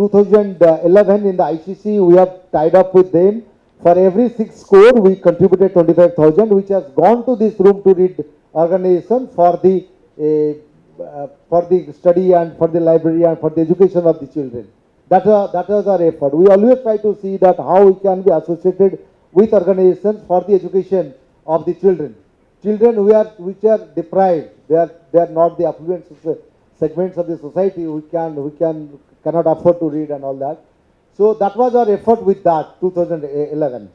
2011 in the ICC, we have tied up with them. For every 6 score, we contributed 25,000, which has gone to this room to read organization for the study and for the library and for the education of the children. That was our effort. We always try to see that how we can be associated with organizations for the education of the children. Children which are deprived, they are not the affluent segments of the society who cannot afford to read and all that. So that was our effort with that 2011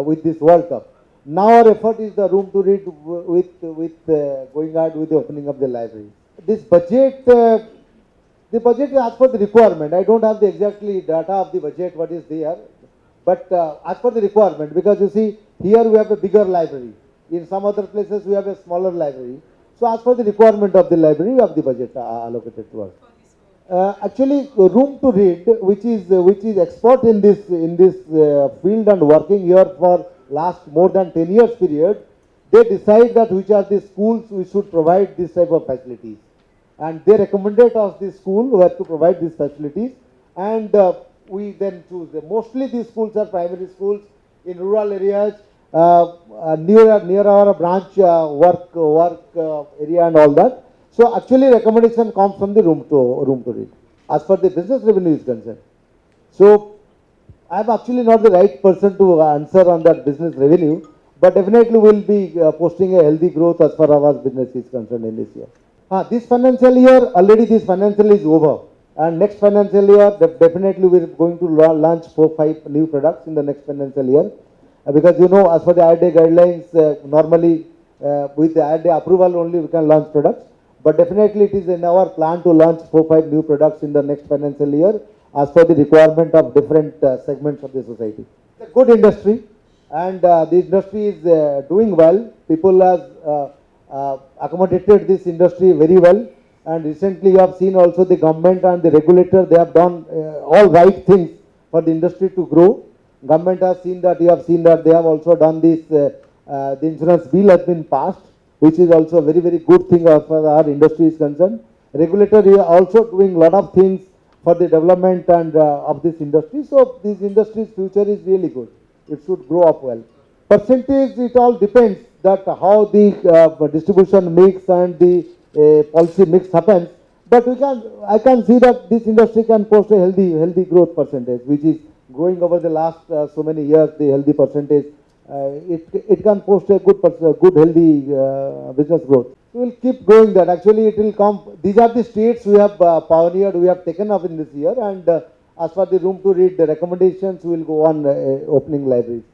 with this World Cup. Now our effort is the room to read with going ahead with the opening of the library. This budget, the budget is as per the requirement. I don't have the exactly data of the budget what is there, but as per the requirement, because you see here we have a bigger library. In some other places we have a smaller library. So as per the requirement of the library, we have the budget allocated to us. Actually, room to read, which is expert in this field and working here for last more than 10 years period, they decide that which are the schools we should provide this type of facilities, and they recommended us the school who have to provide these facilities, and we then choose them. Mostly these schools are primary schools in rural areas, near our branch work area and all that. So actually recommendation comes from the room to read as far the business revenue is concerned. So I am actually not the right person to answer on that business revenue, but definitely we'll be posting a healthy growth as far as our business is concerned in this year. This financial year, already this financial is over, and next financial year definitely we're going to launch 4-5 new products in the next financial year. Because you know, as per the IRDAI guidelines, normally with the IRDAI approval only we can launch products. But definitely it is in our plan to launch 4-5 new products in the next financial year as per the requirement of different segments of the society. It's a good industry, and the industry is doing well. People have accommodated this industry very well, and recently you have seen also the government and the regulator, they have done all right things for the industry to grow. Government has seen that, you have seen that they have also done this, the insurance bill has been passed, which is also a very, very good thing as far as our industry is concerned. Regulator is also doing a lot of things for the development and of this industry. So this industry's future is really good. It should grow up well. Percentage, it all depends that how the distribution mix and the policy mix happens. But I can see that this industry can post a healthy growth percentage, which is growing over the last so many years. The healthy percentage, it can post a good healthy business growth. We will keep growing that. Actually, it will come. These are the states we have pioneered, we have taken up in this year, and as for the room to read the recommendations, we will go on opening libraries.